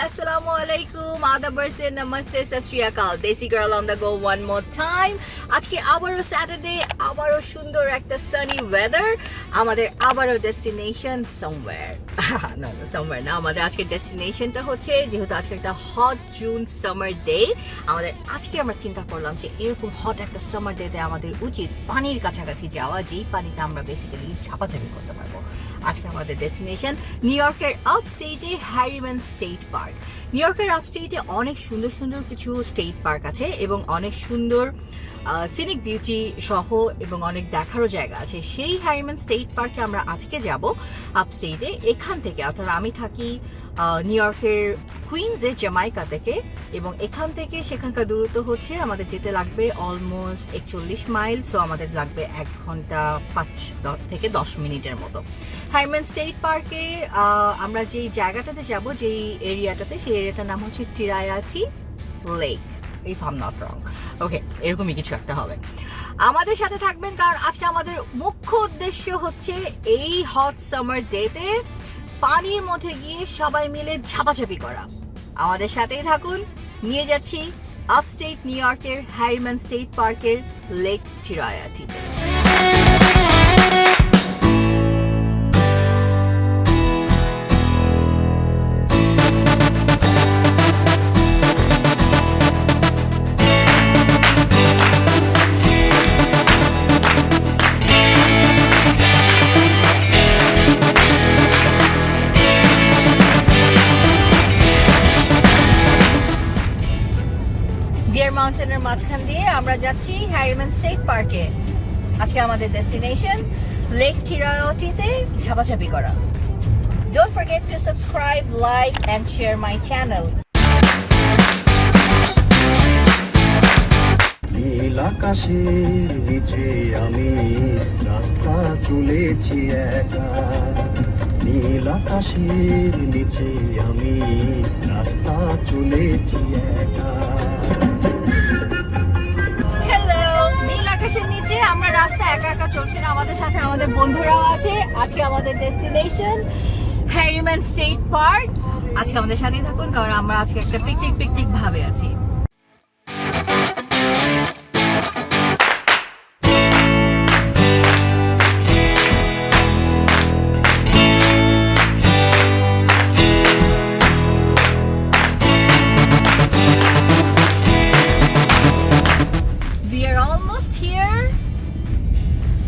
Assalamu alaikum, Adabar se namaste, sat shri akal. Desi girl on the go one more time. আজকে আবারও Saturday, আবারও সুন্দর একটা Sunny weather, আমাদের আবারও ডেস্টিনেশন সামওয়্যার। না সামওয়্যার না, আমাদের আজকে ডেস্টিনেশনটা হচ্ছে, যেহেতু আজকে একটা হট জুন সামার ডে, আমাদের আজকে আমরা চিন্তা করলাম যে এরকম হট একটা সামার ডেতে আমাদের উচিত পানির কাছাকাছি যাওয়া, যেই পানিতে আমরা বেসিক্যালি ঝাপাঝাপি করতে পারবো। আজকে আমাদের ডেস্টিনেশন নিউ ইয়র্কের আপস্টেটে হ্যারিম্যান স্টেট পার্ক। নিউ ইয়র্কের আপস্টেটে অনেক সুন্দর সুন্দর কিছু স্টেট পার্ক আছে এবং অনেক সুন্দর সিনিক বিউটি সহ এবং অনেক দেখারও জায়গা আছে। সেই হ্যারিম্যান স্টেট পার্কে আমরা আজকে যাব আপস্টেটে। এখান থেকে, অর্থাৎ আমি থাকি নিউ ইয়র্কের কুইন্সে, জামাইকা থেকে, এবং এখান থেকে সেখানকার দূরত্ব হচ্ছে আমাদের যেতে লাগবে অলমোস্ট 41 মাইল। সো আমাদের লাগবে 1 ঘন্টা 5 থেকে 10 মিনিটের মতো। হ্যারিম্যান স্টেট পার্কে আমরা যেই জায়গাটাতে যাব, যেই এরিয়াটাতে, সেই এরিয়াটার নাম হচ্ছে টিরায়াটি lake, if I am not wrong. Okay, এরকমই কিছু একটা হবে। আমাদের সাথে থাকবেন, কারণ আজকে আমাদের মুখ্য উদ্দেশ্য হচ্ছে এই হট সামার ডেতে পানির মধ্যে গিয়ে সবাই মিলে ঝাপাঝাপি করা। আমাদের সাথেই থাকুন, নিয়ে যাচ্ছি আপস্টেট নিউ ইয়র্কের হ্যারিম্যান স্টেট পার্কের লেক টিরায়াটিতে। বিয়ার মাউন্টেনের মাঝখান দিয়ে আমরা যাচ্ছি হ্যারিম্যান স্টেট পার্কে। আজকে আমাদের ডেস্টিনেশন লেক টিরায়াটিতে ঝাপাঝাপি করা। Don't forget to subscribe, like and share my channel. নীল আকাশের নিচে আমি রাস্তা চলেছি একা, নীল আকাশের নিচে আমি রাস্তা চলেছি একা। হ্যালো, নীল আকাশের নিচে আমরা রাস্তা একা একা চলছি না, আমাদের সাথে আমাদের বন্ধুরাও আছে। আজকে আমাদের ডেস্টিনেশন হ্যারিম্যান স্টেট পার্ক। আজকে আমাদের সাথেই থাকুন, কারণ আমরা আজকে একটা পিকনিক ভাবে আছি।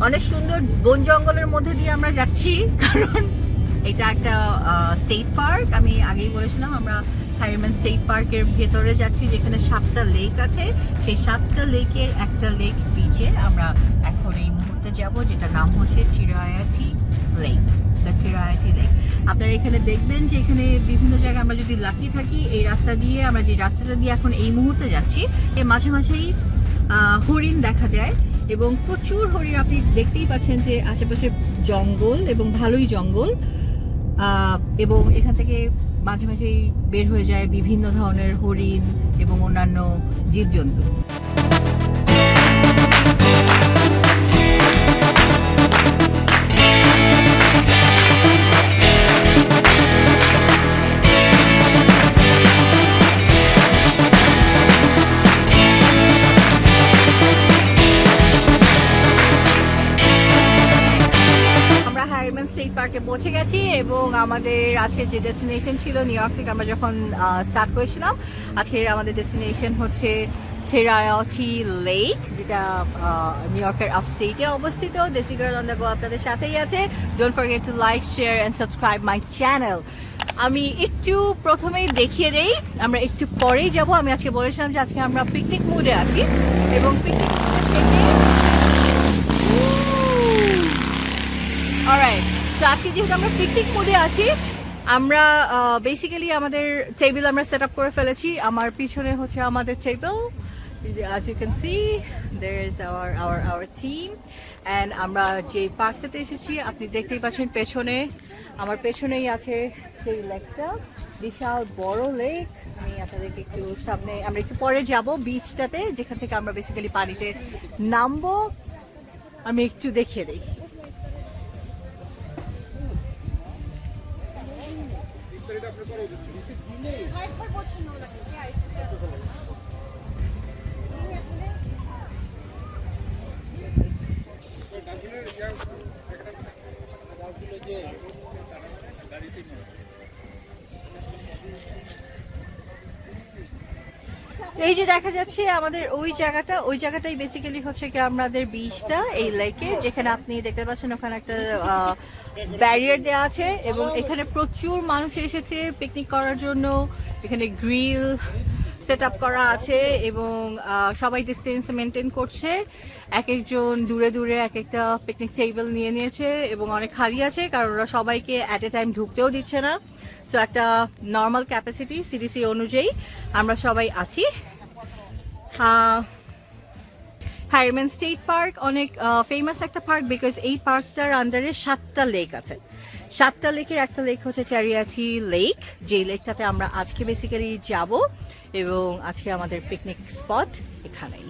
অনেক সুন্দর বন জঙ্গলের মধ্যে দিয়ে আমরা যাচ্ছি, কারণ এটা একটা স্টেট পার্ক। আমি আগেই বলেছিলাম আমরা হ্যারিম্যান স্টেট পার্কের ভেতরে যাচ্ছি, যেখানে 7টা লেক আছে। সেই 7টা লেকের একটা লেক বিচে আমরা এখন এই মুহূর্তে যাব, যেটা নাম হচ্ছে টিরায়াটি লেক, দ্য টিরায়াটি লেক। আপনারা এখানে দেখবেন যে এখানে বিভিন্ন জায়গায় আমরা যদি লাকি থাকি, এই রাস্তা দিয়ে, আমরা যে রাস্তাটা দিয়ে এখন এই মুহূর্তে যাচ্ছি, এর মাঝে মাঝেই হরিণ দেখা যায় এবং প্রচুর হরিণ। আপনি দেখতেই পাচ্ছেন যে আশেপাশে জঙ্গল এবং ভালোই জঙ্গল, এবং এখান থেকে মাঝে মাঝেই বের হয়ে যায় বিভিন্ন ধরনের হরিণ এবং অন্যান্য জীবজন্তু। স্টেট পার্কে পৌঁছে গেছি এবং আমাদের আজকের যে ডেস্টিনেশন ছিল, নিউ ইয়র্ক থেকে আমরা যখন স্টার্ট করেছিলাম, আজকে আমাদের ডেস্টিনেশন হচ্ছে টিরায়াটি লেক, যেটা নিউ ইয়র্কের আপস্টেটে অবস্থিত। দেশি গার্ল অন দ্য গো আপনাদের সাথেই আছে। Don't forget to like, share and subscribe my channel. আমি একটু প্রথমেই দেখিয়ে দেই, আমরা একটু পরেই যাব। আমি আজকে বলেছিলাম যে আজকে আমরা পিকনিক মুডে আছি এবং পিকনিক অলরাইট। তো আজকে যেহেতু আমরা পিকনিক মোডে আছি, আমরা বেসিক্যালি আমাদের টেবিল আমরা সেট আপ করে ফেলেছি। আমার পিছনে হচ্ছে আমাদের table, as you can see there is our theme, and আমরা যে পার্কটাতে এসেছি আপনি দেখতেই পাচ্ছেন পেছনে, আমার পেছনেই আছে সেই লেকটা, বিশাল বড় লেক। আমি আপনাদেরকে একটু সামনে, আমরা একটু পরে যাব বিচটাতে, যেখান থেকে আমরা বেসিক্যালি পানিতে নামবো। আমি একটু দেখিয়ে দিই। এই যে দেখা যাচ্ছে আমাদের ওই জায়গাটাই বেসিক্যালি হচ্ছে কি আমাদের বিচটা এই লেকে, যেখানে আপনি দেখতে পাচ্ছেন ওখানে একটা ব্যারিয়ার দেওয়া আছে এবং এখানে প্রচুর মানুষ এসেছে পিকনিক করার জন্য। এখানে গ্রিল সেট আপ করা আছে এবং সবাই ডিস্টেন্স মেনটেন করছে। এক একজন দূরে দূরে এক একটা পিকনিক টেবিল নিয়ে নিয়েছে এবং অনেক খালি আছে, কারণ ওরা সবাইকে অ্যাট এ টাইম ঢুকতেও দিচ্ছে না। সো একটা নর্মাল ক্যাপাসিটি সিডিসি অনুযায়ী আমরা সবাই আছি। হাইরম্যান স্টেট পার্ক অনেক ফেমাস একটা পার্ক, বিকজ এই পার্কটার আন্ডারে 7টা লেক আছে। 7টা লেকের একটা লেক হচ্ছে টেরিয়াথি লেক, যে লেকটাতে আমরা আজকে বেসিক্যালি যাব এবং আজকে আমাদের পিকনিক স্পট এখানেই।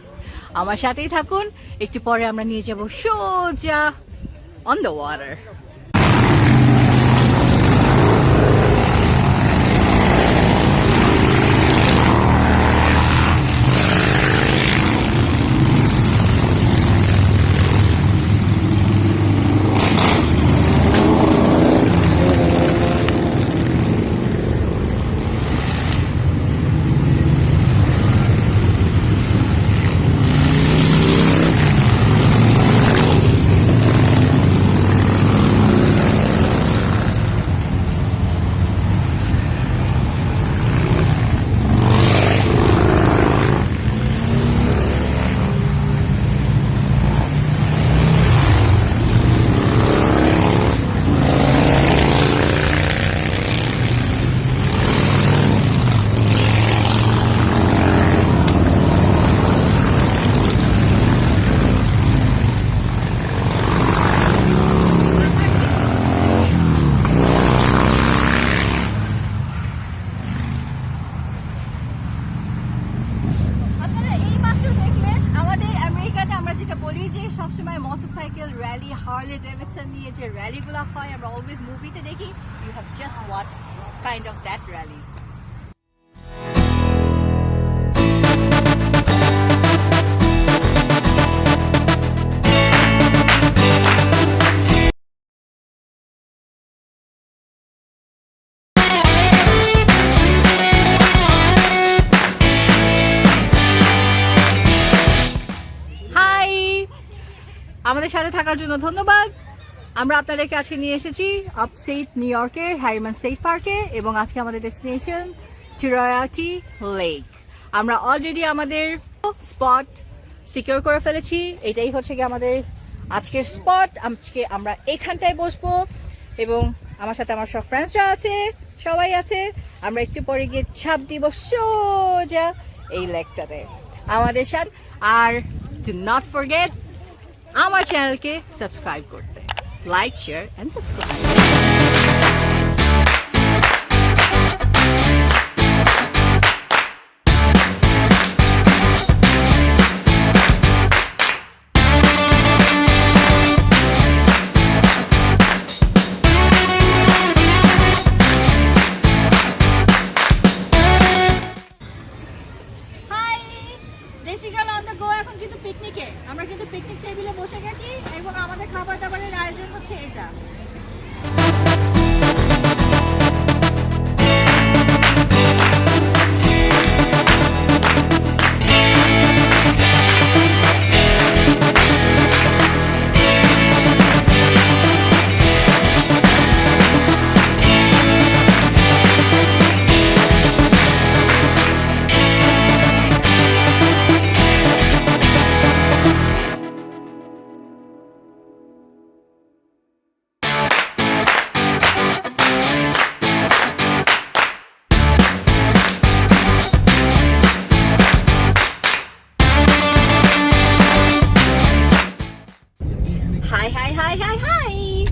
আমার সাথেই থাকুন, একটু পরে আমরা নিয়ে যাব সোজা অন দ্য ওয়াটার। সবসময় মোটরসাইকেল র্যালি, হার্লে ডেভিডসন নিয়ে যে র্যালিগুলো হয় আমরা অলওয়েজ মুভিতে দেখি, you have just watch kind of that rally. আমাদের সাথে থাকার জন্য ধন্যবাদ। আমরা আপনাদেরকে আজকে নিয়ে এসেছি আপস্টেট নিউ ইয়র্কের হ্যারিম্যান স্টেট পার্কে এবং আজকে আমাদের ডেস্টিনেশন টেরিয়াথি লেক। আমরা অলরেডি আমাদের স্পট সিকিউর করে ফেলেছি। এটাই হচ্ছে কি আমাদের আজকের স্পট। আজকে আমরা এখানটায় বসবো এবং আমার সাথে আমার সব ফ্রেন্ডসরা আছে, সবাই আছে। আমরা একটু পরে গিয়ে ছাপ দিব সোজা এই লেকটাতে আমাদের সাথে। আর ডু নট ফরগেট আমার চ্যানেলকে সাবস্ক্রাইব করতে, লাইক, শেয়ার এন্ড সাবস্ক্রাইব। এখন কিন্তু পিকনিকে আমরা কিন্তু পিকনিক টেবিলে বসে গেছি এবং আমাদের খাবার দাবারের আয়োজন হচ্ছে এটা।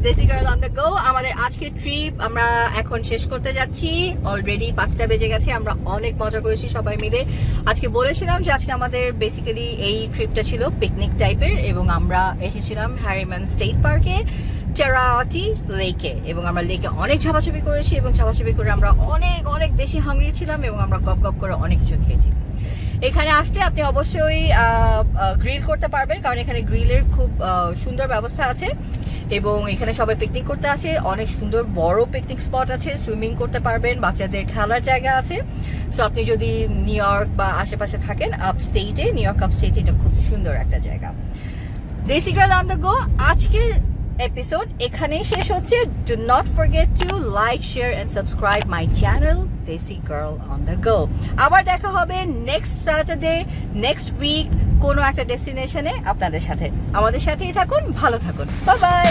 দেশি গার্ল অন দ্য গো। আমাদের আজকের ট্রিপ আমরা এখন শেষ করতে যাচ্ছি। অলরেডি 5টা বেজে গেছে। আমরা অনেক মজা করেছি সবাই মিলে। আজকে বলেছিলাম যে আজকে আমাদের বেসিক্যালি এই ট্রিপটা ছিল পিকনিক টাইপের এবং আমরা এসেছিলাম হ্যারিম্যান স্টেট পার্কে। টেরাটি লেকে, এবং আমরা লেকে অনেক ঝাপাঝাপি করেছি এবং ঝাপাঝাপি করে আমরা অনেক অনেক বেশি হাংরি ছিলাম এবং আমরা গপ গপ করে অনেক কিছু খেয়েছি। এখানে আসলে আপনি অবশ্যই গ্রিল করতে পারবেন, কারণ এখানে গ্রিলের খুব সুন্দর ব্যবস্থা আছে এবং এখানে সবাই পিকনিক করতে আসে। অনেক সুন্দর বড় পিকনিক স্পট আছে, সুইমিং করতে পারবেন, বাচ্চাদের খেলার জায়গা আছে। সো আপনি যদি নিউ ইয়র্ক বা আশেপাশে থাকেন, আপস্টেটে, নিউ ইয়র্ক আপস্টেটে এটা খুব সুন্দর একটা জায়গা। দেশি গার্ল অন দ্য গো আজকের এপিসোড এখানেই শেষ হচ্ছে। Do not forget to like, share and subscribe my channel Desi girl on the go. আবার দেখা হবে নেক্সট স্যাটারডে, নেক্সট উইক কোনো একটা ডেস্টিনেশনে আপনাদের সাথে। আমাদের সাথেই থাকুন, ভালো থাকুন, বাই বাই।